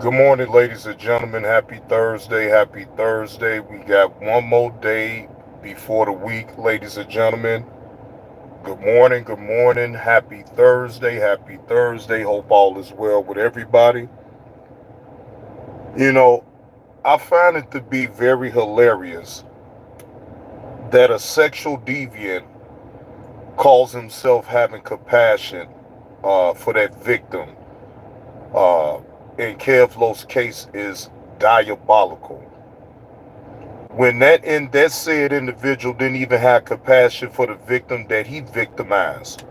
Good morning, ladies and gentlemen. Happy Thursday. Happy Thursday. We got one more day before the week, ladies and gentlemen. Good morning. Good morning. Happy Thursday. Happy Thursday. Hope all is well with everybody. You know, I find it to be very hilarious that a sexual deviant calls himself having compassion for that victim. Uh, in Kevlo's case is diabolical. When that said individual didn't even have compassion for the victim that he victimized.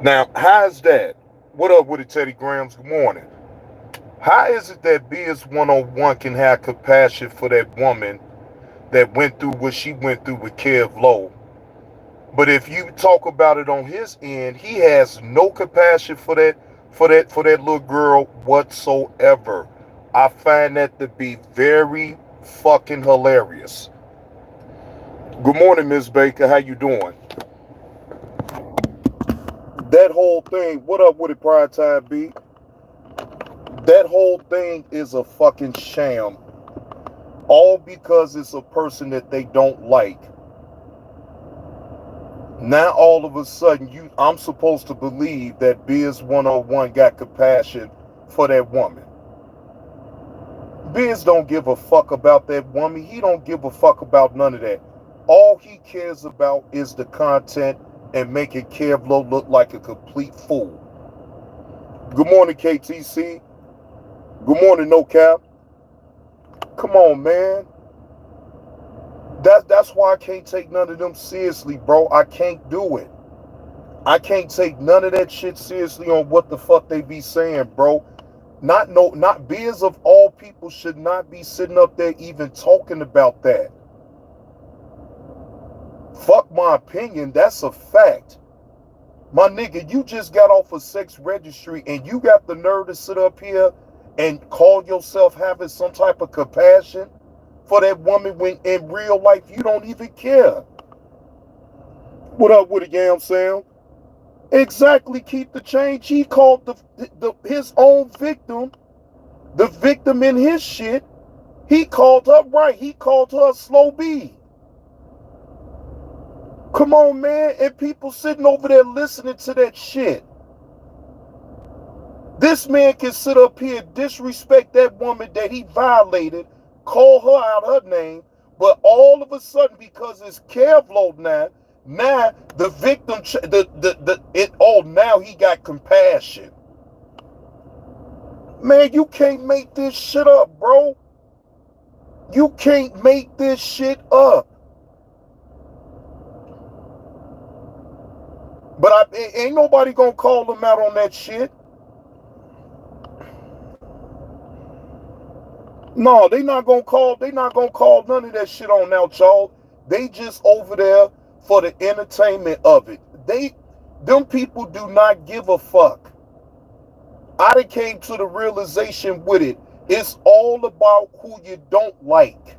Now, how is that? What up with it, Teddy Grahams? Good morning. How is it that Biz 101 can have compassion for that woman that went through what she went through with Kev Lowe? But if you talk about it on his end, he has no compassion for that little girl whatsoever. I find that to be very fucking hilarious. Good morning, Miss Baker. How you doing? That whole thing, what up with it, Pride Time B? That whole thing is a fucking sham. All because it's a person that they don't like. Now all of a sudden, I'm supposed to believe that Biz 101 got compassion for that woman. Biz don't give a fuck about that woman. He don't give a fuck about none of that. All he cares about is the content and making Kevlo look like a complete fool. Good morning, KTC. Good morning, No Cap. Come on, man. That's why I can't take none of them seriously, bro. I can't do it. I can't take none of that shit seriously on what the fuck they be saying, bro. Not Biz of all people should not be sitting up there even talking about that. Fuck my opinion, that's a fact. My nigga, you just got off a sex registry and you got the nerve to sit up here and call yourself having some type of compassion for that woman when in real life you don't even care. What up with it, Yam Sam? Exactly, keep the change. He called his own victim, the victim in his shit. He called her right. He called her a slow B. Come on, man. And people sitting over there listening to that shit. This man can sit up here and disrespect that woman that he violated, call her out her name, but all of a sudden, because it's Kevlo now the victim, now he got compassion. Man, you can't make this shit up, bro. You can't make this shit up. But ain't nobody gonna call him out on that shit. No, they not gonna call none of that shit on now, y'all. They just over there for the entertainment of it. Them people do not give a fuck. I done came to the realization with it. It's all about who you don't like.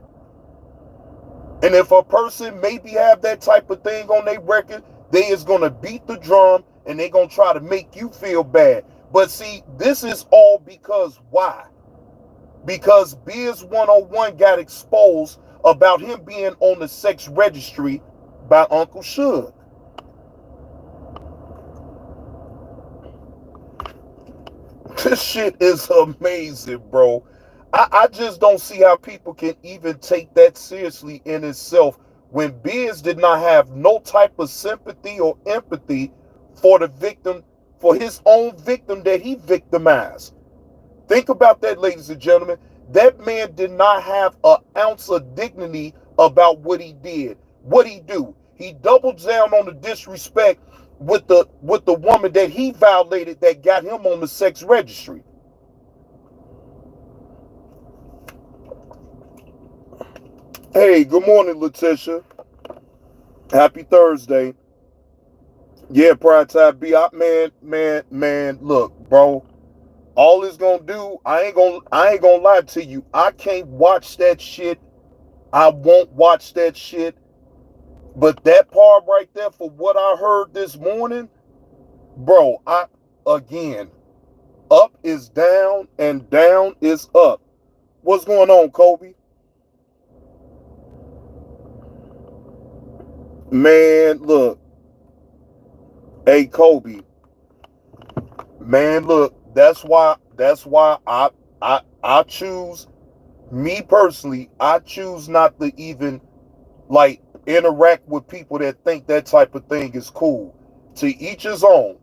And if a person maybe have that type of thing on their record, they is gonna beat the drum and they gonna try to make you feel bad. But see, this is all because why? Because Biz 101 got exposed about him being on the sex registry by Uncle Suge. This shit is amazing, bro. I just don't see how people can even take that seriously in itself when Biz did not have no type of sympathy or empathy for the victim, for his own victim that he victimized. Think about that, ladies and gentlemen. That man did not have an ounce of dignity about what he did. What he do? He doubled down on the disrespect with the woman that he violated that got him on the sex registry. Hey, good morning, Letitia. Happy Thursday. Yeah, Pride Time B. Man, look, bro. All it's gonna do, I ain't gonna lie to you. I can't watch that shit. I won't watch that shit. But that part right there, for what I heard this morning, bro, again, Up is down and down is up. What's going on, Kobe? Man, look. Hey, Kobe. Man, look. That's why I choose, me personally, I choose not to even like interact with people that think that type of thing is cool. To each his own,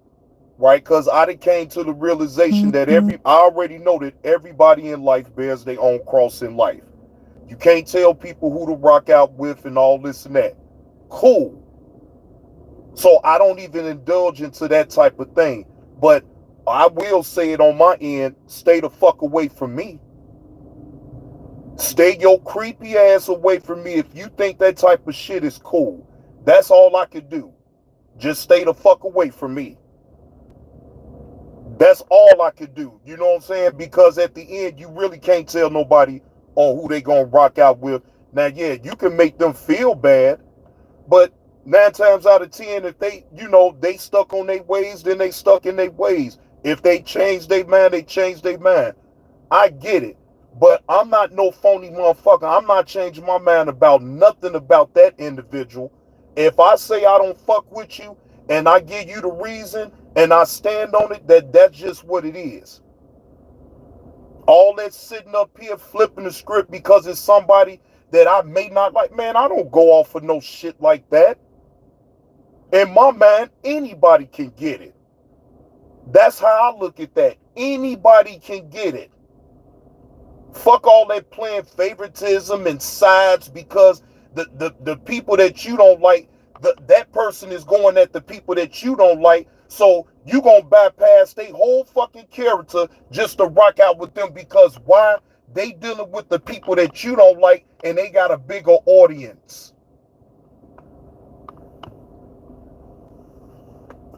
right? Because I done came to the realization that I already know that everybody in life bears their own cross in life. You can't tell people who to rock out with and all this and that. Cool. So I don't even indulge into that type of thing. But I will say it on my end, stay the fuck away from me. Stay your creepy ass away from me if you think that type of shit is cool. That's all I could do. Just stay the fuck away from me. That's all I could do. You know what I'm saying? Because at the end, you really can't tell nobody on who they gonna rock out with. Now, yeah, you can make them feel bad, but 9 times out of 10, if they, they stuck on their ways, then they stuck in their ways. If they change their mind, they change their mind. I get it. But I'm not no phony motherfucker. I'm not changing my mind about nothing about that individual. If I say I don't fuck with you and I give you the reason and I stand on it, that's just what it is. All that sitting up here flipping the script because it's somebody that I may not like, man, I don't go off for no shit like that. In my mind, anybody can get it. That's how I look at that. Anybody can get it. Fuck all that playing favoritism and sides because the people that you don't like, that person is going at the people that you don't like. So you gonna bypass their whole fucking character just to rock out with them because why? They dealing with the people that you don't like and they got a bigger audience.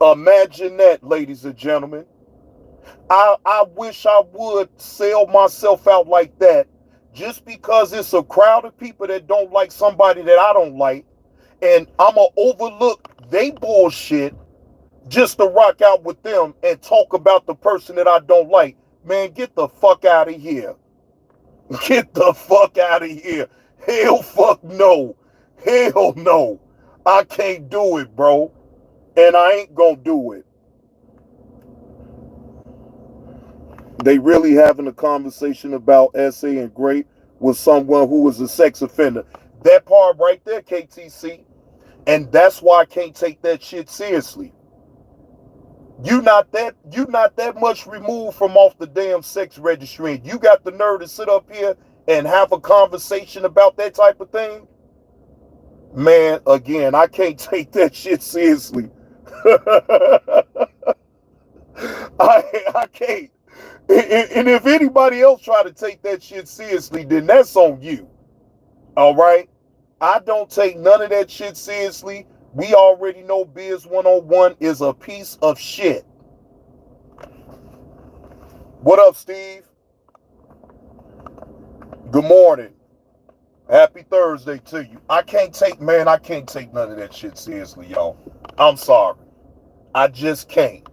Imagine that, ladies and gentlemen. I wish I would sell myself out like that just because it's a crowd of people that don't like somebody that I don't like. And I'm going to overlook they bullshit just to rock out with them and talk about the person that I don't like. Man, get the fuck out of here. Get the fuck out of here. Hell fuck no. Hell no. I can't do it, bro. And I ain't gonna do it. They really having a conversation about SA and Great with someone who was a sex offender. That part right there, KTC. And that's why I can't take that shit seriously. You not that much removed from off the damn sex registry. And you got the nerve to sit up here and have a conversation about that type of thing? Man, again, I can't take that shit seriously. I can't. And if anybody else try to take that shit seriously, then that's on you. All right? I don't take none of that shit seriously. We already know Biz 101 is a piece of shit. What up, Steve? Good morning. Happy Thursday to you. I can't take none of that shit seriously, y'all. I'm sorry. I just can't.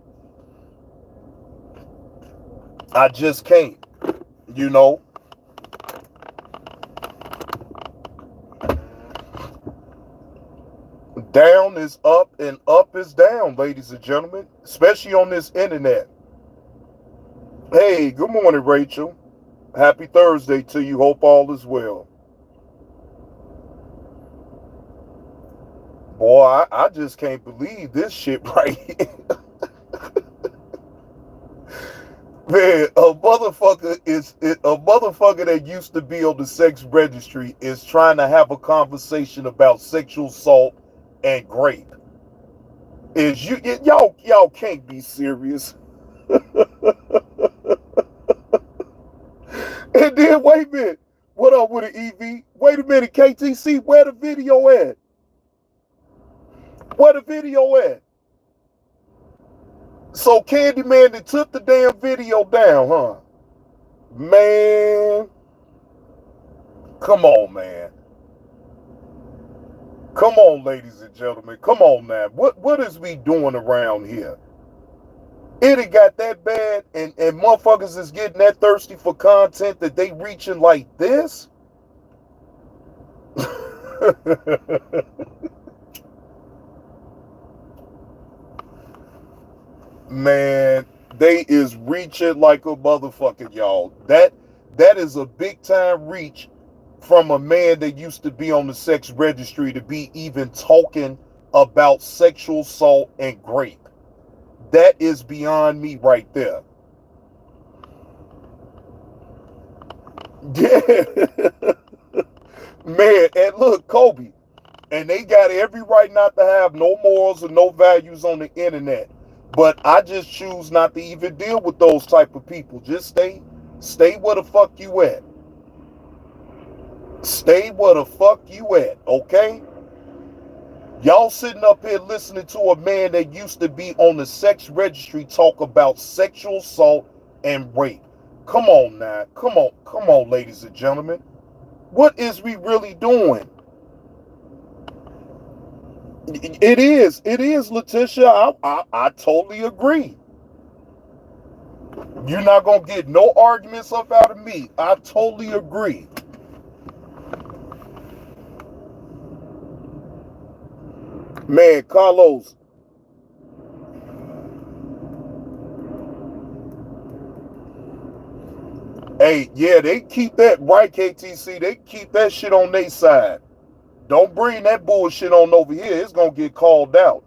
I just can't. You know? Down is up and up is down, ladies and gentlemen. Especially on this internet. Hey, good morning, Rachel. Happy Thursday to you. Hope all is well. Boy, I just can't believe this shit right here. Man, a motherfucker that used to be on the sex registry is trying to have a conversation about sexual assault and rape. Y'all can't be serious. And then wait a minute. What up with the EV? Wait a minute, KTC, where the video at? Where the video at? So Candyman that took the damn video down, huh? Man. Come on, man. Come on, ladies and gentlemen. Come on now. What is we doing around here? It had got that bad, and motherfuckers is getting that thirsty for content that they reaching like this. Man, they is reaching like a motherfucker, y'all. That is a big time reach from a man that used to be on the sex registry to be even talking about sexual assault and rape. That is beyond me right there. Yeah. Man, and look, Kobe, and they got every right not to have no morals or no values on the internet. But I just choose not to even deal with those type of people. Just stay where the fuck you at. Stay where the fuck you at, okay? Y'all sitting up here listening to a man that used to be on the sex registry talk about sexual assault and rape. Come on now. Come on, ladies and gentlemen. What is we really doing? It is, Letitia. I totally agree. You're not gonna get no arguments up out of me. I totally agree. Man, Carlos. Hey, yeah, they keep that right, KTC. They keep that shit on their side. Don't bring that bullshit on over here. It's gonna get called out.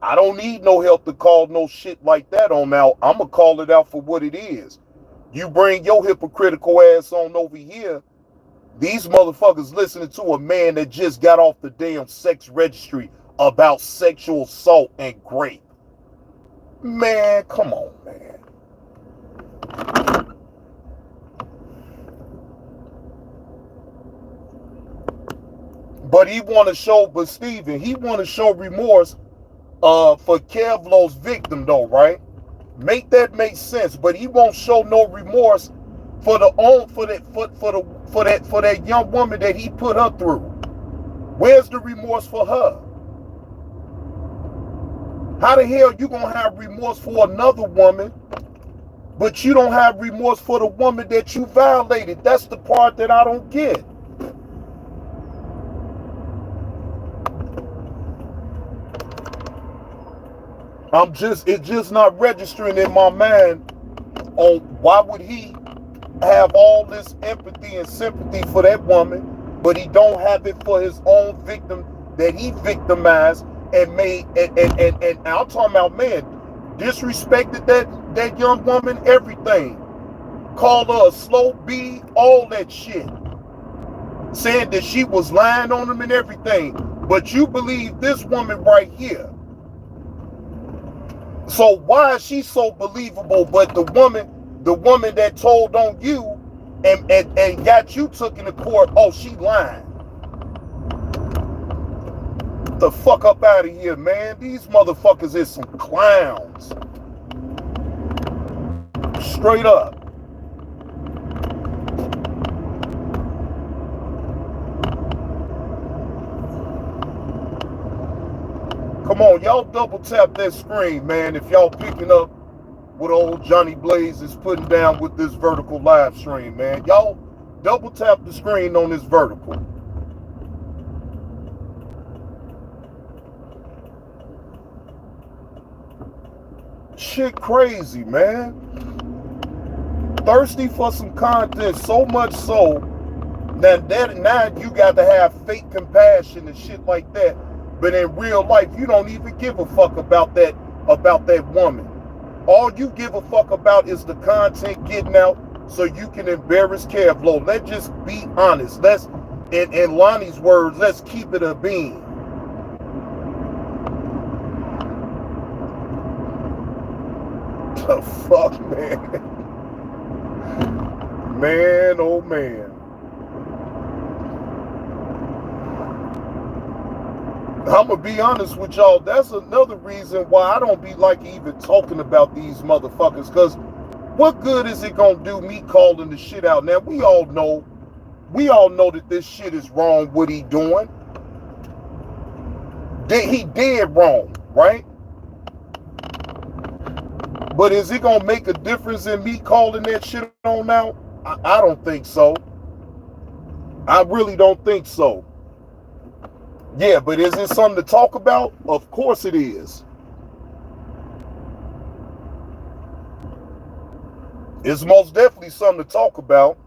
I don't need no help to call no shit like that on out. I'm gonna call it out for what it is. You bring your hypocritical ass on over here. These motherfuckers listening to a man that just got off the damn sex registry about sexual assault and rape. Man, come on, man. But he want to show, but Steven, he want to show remorse for Kevlo's victim though, right? Make that make sense, but he won't show no remorse for that young woman that he put her through. Where's the remorse for her? How the hell you gonna have remorse for another woman, but you don't have remorse for the woman that you violated? That's the part that I don't get. It's just not registering in my mind on why would he have all this empathy and sympathy for that woman, but he don't have it for his own victim that he victimized and made. And I'm talking about, man, disrespected that young woman, everything. Called her a slow bee, all that shit. Saying that she was lying on him and everything. But you believe this woman right here. So why is she so believable, but the woman that told on you and got you took into court, oh, she lying? The fuck up out of here, man. These motherfuckers is some clowns. Straight up. Come on, y'all double tap that screen, man, if y'all picking up what old Johnny Blaze is putting down with this vertical live stream, man. Y'all double tap the screen on this vertical. Shit crazy, man. Thirsty for some content, so much so that now you got to have fake compassion and shit like that. But in real life, you don't even give a fuck about that woman. All you give a fuck about is the content getting out so you can embarrass Kevlo. Let's just be honest. Let's, in Lonnie's words, let's keep it a bean. The fuck, man. Man, oh man. I'm gonna be honest with y'all. That's another reason why I don't be like even talking about these motherfuckers. Cause what good is it gonna do me calling the shit out? Now we all know that this shit is wrong. What he doing? He did wrong, right? But is it gonna make a difference in me calling that shit on now? I don't think so. I really don't think so. Yeah, but is it something to talk about? Of course it is. It's most definitely something to talk about.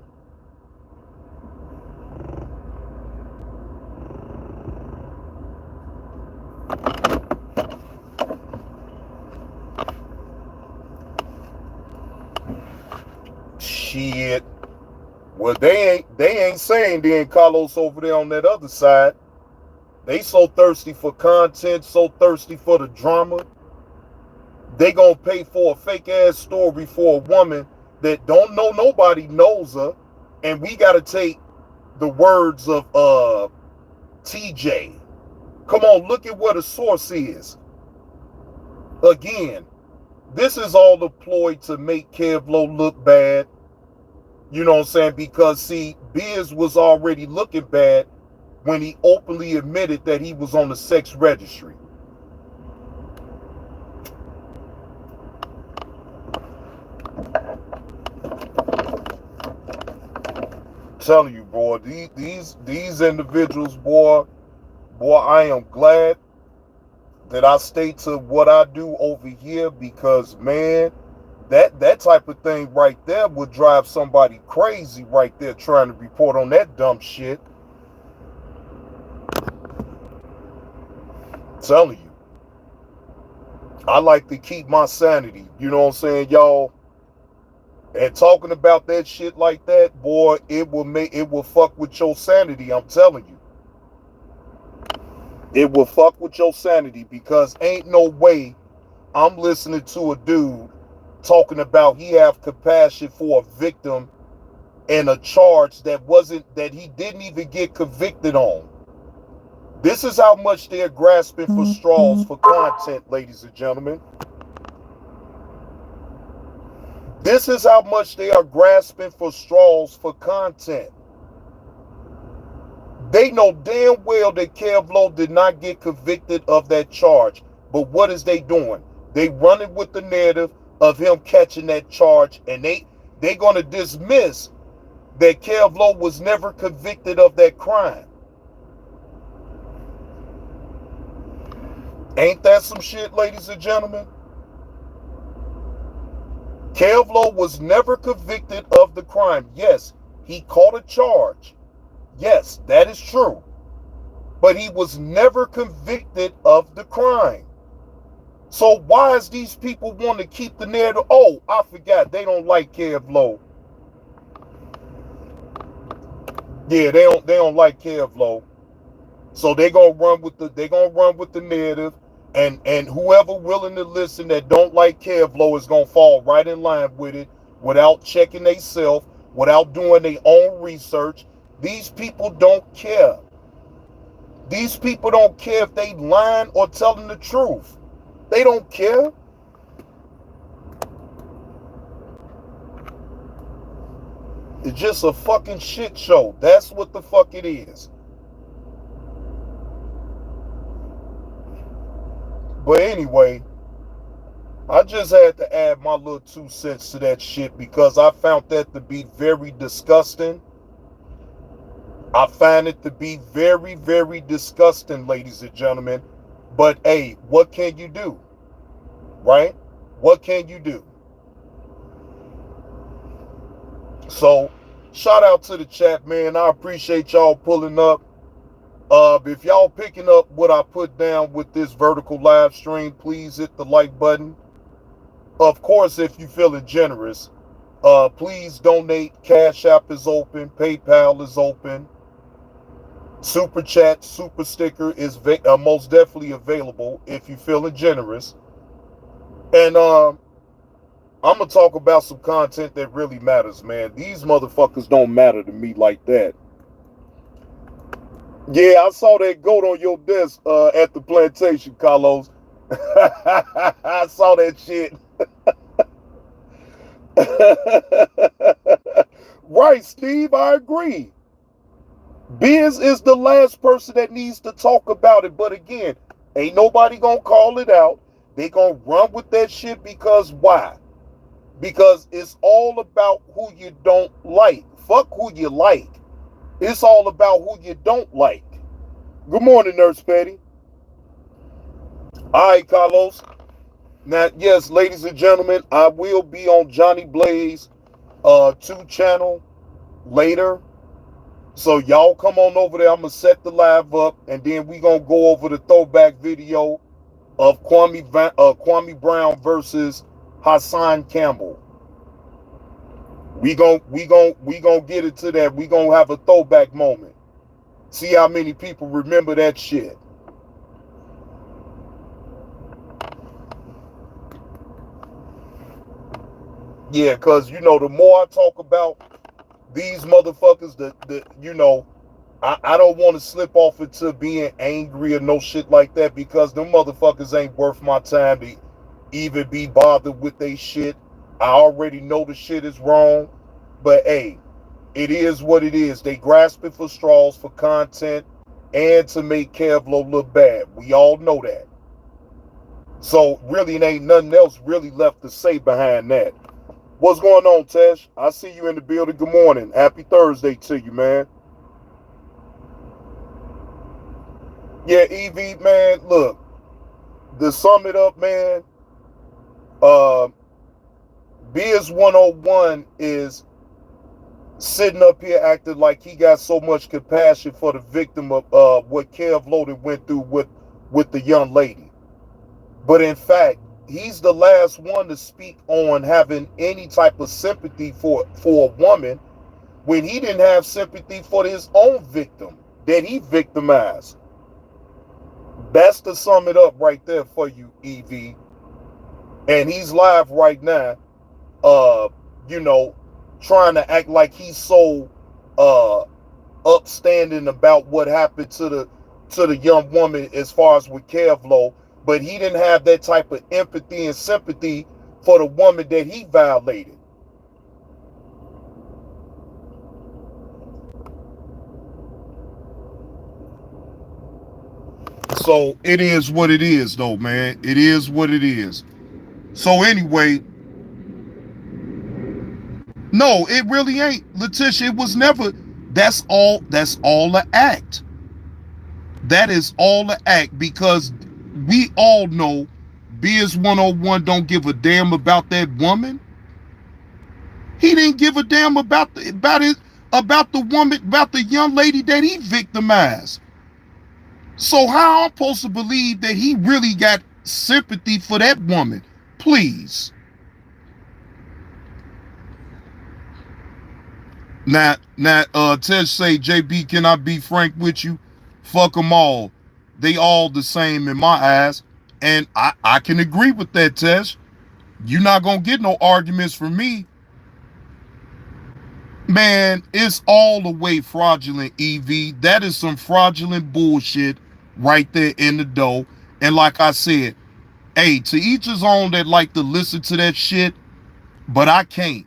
Shit. Well, they ain't saying then, Carlos, over there on that other side. They so thirsty for content, so thirsty for the drama. They gonna pay for a fake ass story for a woman that don't know, nobody knows her, and we gotta take the words of TJ. Come on, look at what a source is. Again, this is all a ploy to make Kevlo look bad. You know what I'm saying? Because see, Biz was already looking bad when he openly admitted that he was on the sex registry. Telling you, boy, these individuals, boy, I am glad that I stay to what I do over here, because man, that type of thing right there would drive somebody crazy right there trying to report on that dumb shit. Telling you, I like to keep my sanity, you know what I'm saying, y'all? And talking about that shit like that, boy, it will fuck with your sanity, I'm telling you. It will fuck with your sanity, because ain't no way I'm listening to a dude talking about he have compassion for a victim and a charge that he didn't even get convicted on. This is how much they're grasping for straws for content, ladies and gentlemen. This is how much they are grasping for straws for content. They know damn well that Kevlo did not get convicted of that charge. But what is they doing? They running with the narrative of him catching that charge, and they gonna dismiss that Kevlo was never convicted of that crime. Ain't that some shit, ladies and gentlemen? Kevlo was never convicted of the crime. Yes, he caught a charge. Yes, that is true. But he was never convicted of the crime. So why is these people want to keep the narrative? Oh, I forgot, they don't like Kevlo. Yeah, they don't like Kevlo. So they're gonna run with the narrative, and whoever willing to listen that don't like Kevlo is gonna fall right in line with it without checking themselves, without doing their own research. These people don't care. These people don't care if they lying or telling the truth. They don't care. It's just a fucking shit show. That's what the fuck it is. But anyway, I just had to add my little 2 cents to that shit, because I found that to be very disgusting. I find it to be very, very disgusting, ladies and gentlemen. But hey, what can you do? Right? What can you do? So, shout out to the chat, man. I appreciate y'all pulling up. If y'all picking up what I put down with this vertical live stream, please hit the like button. Of course, if you're feeling generous, please donate. Cash App is open. PayPal is open. Super Chat, Super Sticker is most definitely available if you're feeling generous. And I'm going to talk about some content that really matters, man. These motherfuckers don't matter to me like that. Yeah, I saw that goat on your desk at the plantation, Carlos. I saw that shit. Right, Steve, I agree. Biz is the last person that needs to talk about it. But again, ain't nobody gonna call it out. They gonna run with that shit because why? Because it's all about who you don't like. Fuck who you like. It's all about who you don't like. Good morning, Nurse Patty. All right, Carlos. Now, yes, ladies and gentlemen, I will be on Johnny Blaze 2 channel later. So y'all come on over there. I'm gonna set the live up, and then we gonna go over the throwback video of Kwame Brown versus Hassan Campbell. We gonna get into that. We gonna have a throwback moment. See how many people remember that shit. Yeah, cause the more I talk about these motherfuckers, I don't want to slip off into being angry or no shit like that, because them motherfuckers ain't worth my time to even be bothered with they shit. I already know the shit is wrong, but hey, it is what it is. They grasping for straws for content and to make Kevlo look bad. We all know that. So really, it ain't nothing else really left to say behind that. What's going on, Tesh? I see you in the building. Good morning. Happy Thursday to you, man. Yeah, EV, man, look, to sum it up, man, Biz 101 is sitting up here acting like he got so much compassion for the victim of what Kev Loden went through with the young lady. But in fact, he's the last one to speak on having any type of sympathy for a woman when he didn't have sympathy for his own victim that he victimized. That's to sum it up right there for you, EV. And he's live right now, trying to act like he's so upstanding about what happened to the young woman as far as with Kevlo, but he didn't have that type of empathy and sympathy for the woman that he violated. So it is what it is, though, man. It is what it is. So anyway, no, it really ain't, Letitia. It was never. That's all the act. That is all the act, because we all know Biz 101 don't give a damn about that woman. He didn't give a damn about the woman, about the young lady that he victimized. So how I'm supposed to believe that he really got sympathy for that woman? Please. Now, Ted say, JB, can I be frank with you? Fuck them all. They all the same in my eyes. And I can agree with that, Tess. You're not going to get no arguments from me. Man, it's all the way fraudulent, EV. That is some fraudulent bullshit right there in the dough. And like I said, hey, to each his own that like to listen to that shit, but I can't.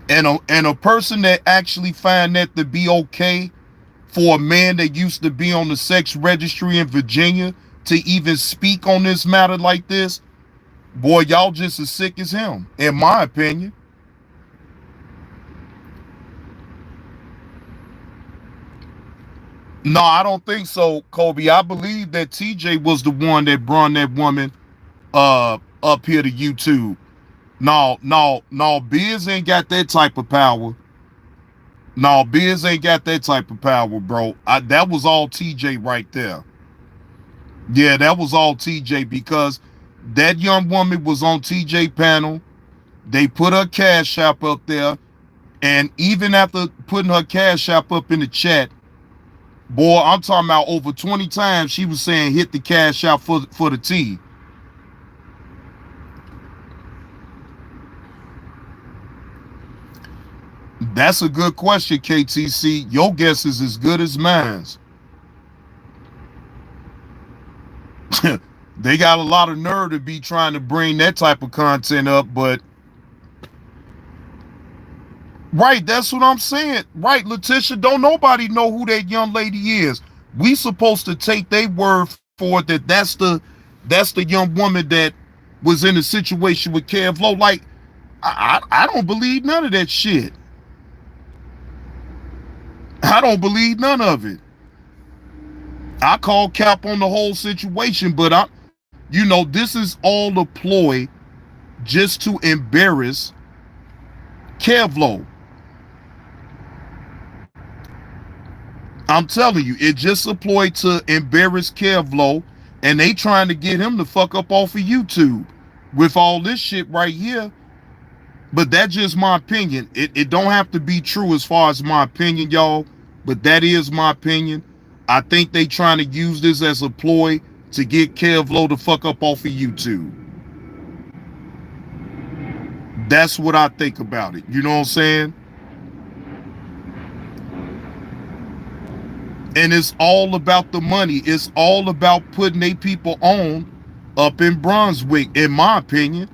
And a person that actually find that to be okay for a man that used to be on the sex registry in Virginia to even speak on this matter like this, boy, y'all just as sick as him, in my opinion. No, I don't think so, Kobe. I believe that TJ was the one that brought that woman up here to YouTube. No, Biz ain't got that type of power. No, Biz ain't got that type of power, bro. That was all TJ right there. Yeah, that was all TJ, because that young woman was on TJ panel. They put her cash app up there, and even after putting her cash app up in the chat, boy, I'm talking about over 20 times she was saying hit the cash app for the tea. That's a good question, KTC. Your guess is as good as mine. They got a lot of nerve to be trying to bring that type of content up, but right, that's what I'm saying. Right, Letitia, don't nobody know who that young lady is. We supposed to take their word for it that That's the young woman that was in a situation with Kev Lowe. Like, I don't believe none of that shit. I don't believe none of it. I call cap on the whole situation, but this is all a ploy just to embarrass Kev Lowe. I'm telling you, it's just a ploy to embarrass Kev Lowe, and they trying to get him to fuck up off of YouTube with all this shit right here. But that's just my opinion. It don't have to be true as far as my opinion, y'all, but that is my opinion. I think they trying to use this as a ploy to get Kev Lowe to fuck up off of YouTube. That's what I think about it. You know what I'm saying? And it's all about the money. It's all about putting they people on up in Brunswick, in my opinion.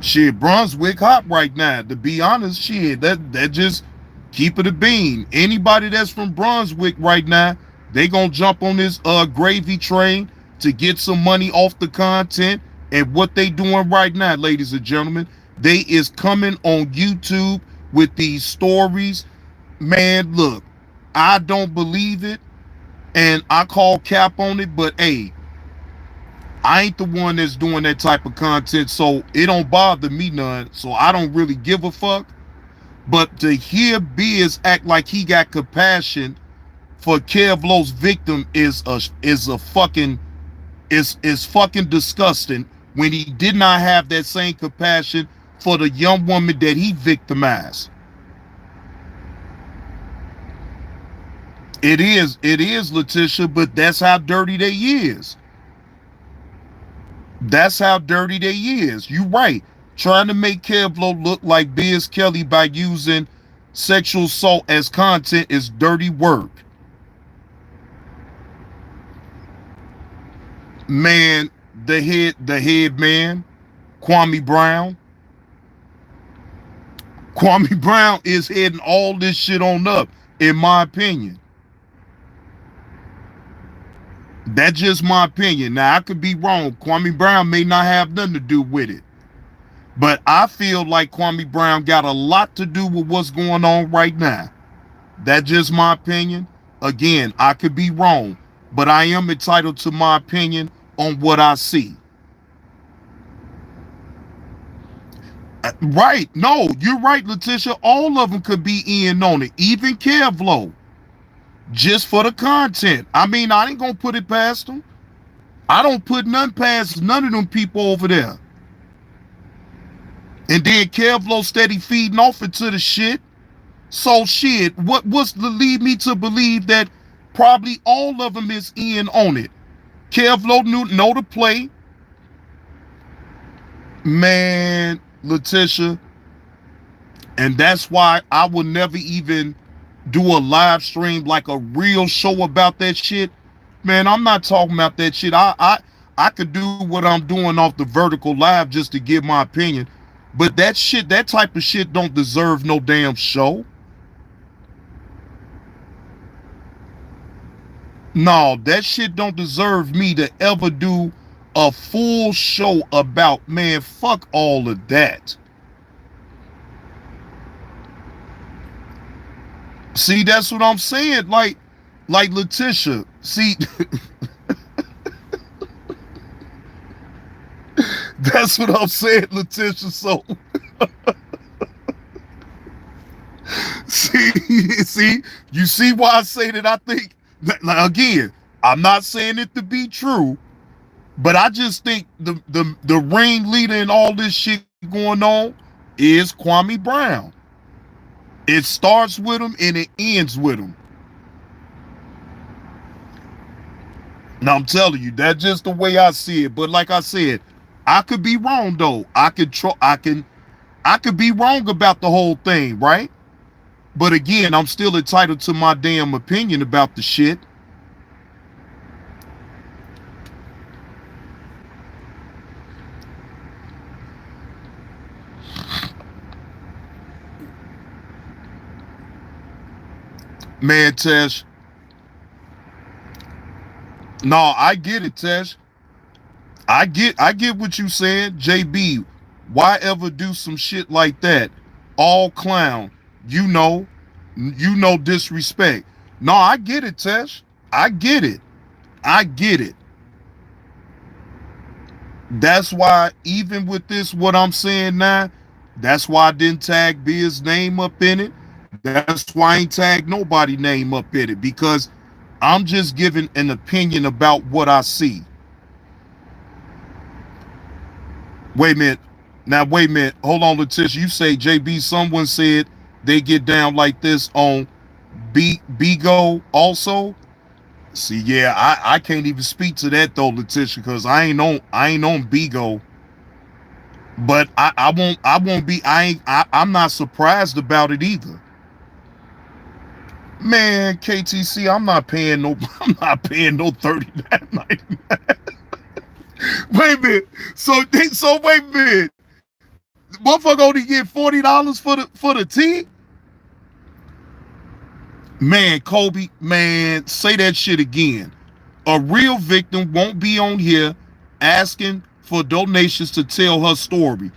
Shit, Brunswick hot right now. To be honest, shit, that just keep it a bean. Anybody that's from Brunswick right now, they gonna jump on this gravy train to get some money off the content. And what they doing right now, ladies and gentlemen, they is coming on YouTube with these stories. Man, look, I don't believe it, and I call cap on it, but hey, I ain't the one that's doing that type of content, so it don't bother me none, so I don't really give a fuck. But to hear Biz act like he got compassion for Kev Lowe's victim is fucking disgusting, when he did not have that same compassion for the young woman that he victimized. It is, Letitia, but that's how dirty they is. That's how dirty they is. You right. Trying to make Kev Lowe look like Biz Kelly by using sexual assault as content is dirty work. Man, the head man, Kwame Brown. Kwame Brown is heading all this shit on up, in my opinion. That's just my opinion. Now, I could be wrong. Kwame Brown may not have nothing to do with it. But I feel like Kwame Brown got a lot to do with what's going on right now. That's just my opinion. Again, I could be wrong, but I am entitled to my opinion on what I see. Right. No, you're right, Letitia. All of them could be in on it. Even Kev Lowe. Just for the content. I mean, I ain't gonna put it past them. I don't put none past none of them people over there. And then Kev Lowe steady feeding off into the shit. So shit, what's to lead me to believe that probably all of them is in on it? Kev Lowe know the play. Man, Letitia. And that's why I will never even do a live stream like a real show about that shit. Man, I'm not talking about that shit. I could do what I'm doing off the vertical live just to give my opinion. But that shit, that type of shit don't deserve no damn show. No, that shit don't deserve me to ever do a full show about. Man, fuck all of that. See, that's what I'm saying. Like Letitia. See, that's what I'm saying, Letitia. So, see, you see why I say that I think, like, again, I'm not saying it to be true, but I just think the ringleader in all this shit going on is Kwame Brown. It starts with him and it ends with him. Now I'm telling you, that's just the way I see it. But like I said, I could be wrong though. I could be wrong about the whole thing, right? But again, I'm still entitled to my damn opinion about the shit. Man, Tesh. No, I get it, Tesh. I get what you said, JB. Why ever do some shit like that? All clown, you know, disrespect. No, I get it, Tesh. I get it. I get it. That's why even with this, what I'm saying now, that's why I didn't tag Biz's name up in it. That's why I ain't tagged nobody name up in it because I'm just giving an opinion about what I see. Wait a minute. Now, wait a minute. Hold on, Letitia. You say, JB, someone said they get down like this on Bigo also? See, yeah, I can't even speak to that though, Letitia, because I ain't on Bigo. But I won't be I'm not surprised about it either. Man, KTC, I'm not paying no 39.99. Wait a minute. So wait a minute. Motherfucker only get $40 for the tea? Man, Kobe, man, say that shit again. A real victim won't be on here asking for donations to tell her story.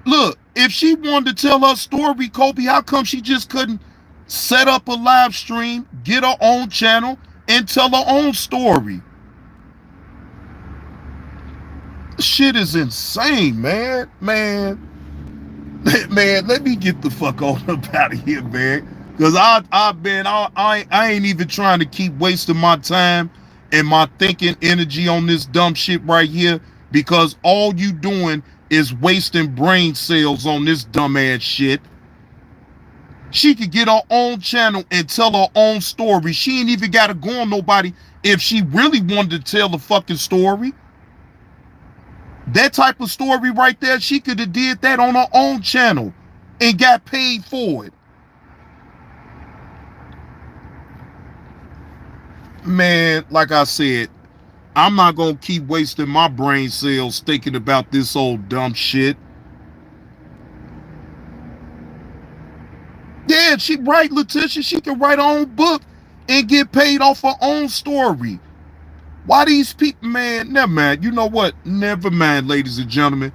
Look, if she wanted to tell her story, Kobe, how come she just couldn't set up a live stream, get her own channel, and tell her own story? Shit is insane, man. Man, let me get the fuck on up out of here, man. Cause I ain't even trying to keep wasting my time and my thinking energy on this dumb shit right here. Because all you doing is wasting brain cells on this dumbass shit. She could get her own channel and tell her own story. She ain't even gotta go on nobody if she really wanted to tell the fucking story. That type of story right there, she could have did that on her own channel and got paid for it. Man, like I said, I'm not gonna keep wasting my brain cells thinking about this old dumb shit. Yeah, she right, Letitia. She can write her own book and get paid off her own story. Why these people, man? Never mind. You know what? Never mind, ladies and gentlemen.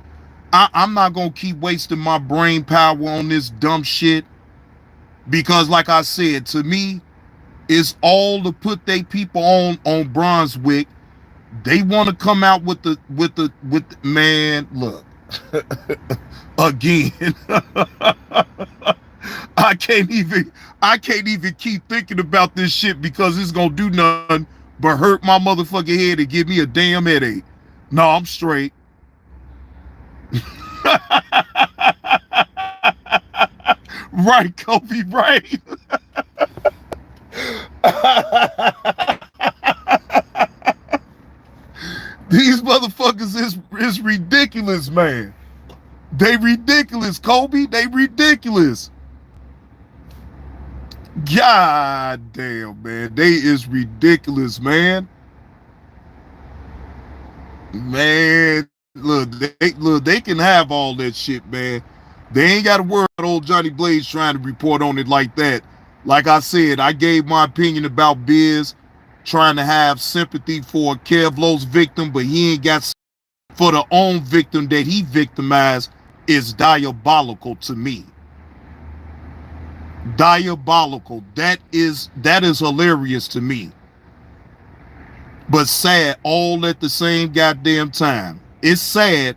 I'm not gonna keep wasting my brain power on this dumb shit because, like I said, to me, it's all to put they people on Brunswick. They want to come out with the man. Look, again. I can't even keep thinking about this shit because it's gonna do nothing but hurt my motherfucking head and give me a damn headache. No, I'm straight. Right, Kobe, right. These motherfuckers is ridiculous, man. They ridiculous, Kobe. They ridiculous. God damn, man. They is ridiculous, man. Man, they can have all that shit, man. They ain't got to worry about old Johnny Blaze trying to report on it like that. Like I said, I gave my opinion about Biz trying to have sympathy for Kevlo's victim, but he ain't got for the own victim that he victimized is diabolical to me. Diabolical. That is hilarious to me. But sad all at the same goddamn time. It's sad,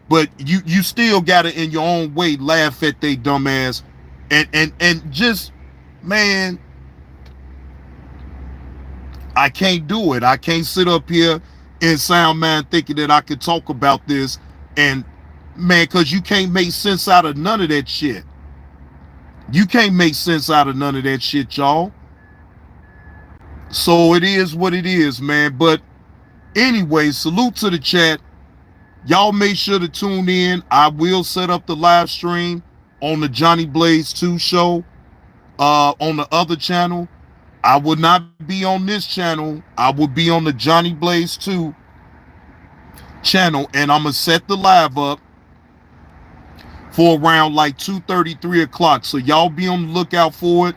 but you still gotta in your own way laugh at they dumbass and just, man, I can't do it. I can't sit up here in sound mind thinking that I could talk about this and, man, cause you can't make sense out of none of that shit. You can't make sense out of none of that shit, y'all. So it is what it is, man. But anyway, salute to the chat. Y'all make sure to tune in. I will set up the live stream on the Johnny Blaze 2 show on the other channel. I would not be on this channel. I would be on the Johnny Blaze 2 channel, and I'm going to set the live up for around like 2:30, 3 o'clock. So y'all be on the lookout for it.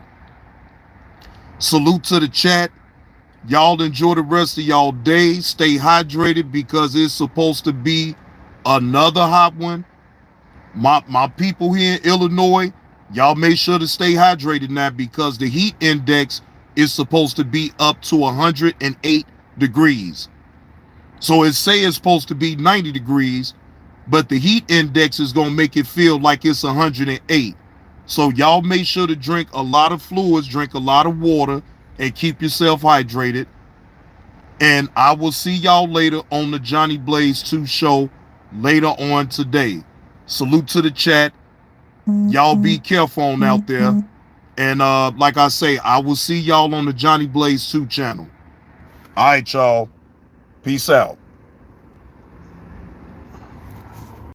Salute to the chat. Y'all enjoy the rest of y'all day. Stay hydrated because it's supposed to be another hot one. My people here in Illinois, y'all make sure to stay hydrated now because the heat index is supposed to be up to 108 degrees. So it say it's supposed to be 90 degrees, but the heat index is going to make it feel like it's 108. So y'all make sure to drink a lot of fluids, drink a lot of water, and keep yourself hydrated. And I will see y'all later on the Johnny Blaze 2 show later on today. Salute to the chat. Y'all be careful on out there. And like I say, I will see y'all on the Johnny Blaze 2 channel. All right, y'all. Peace out.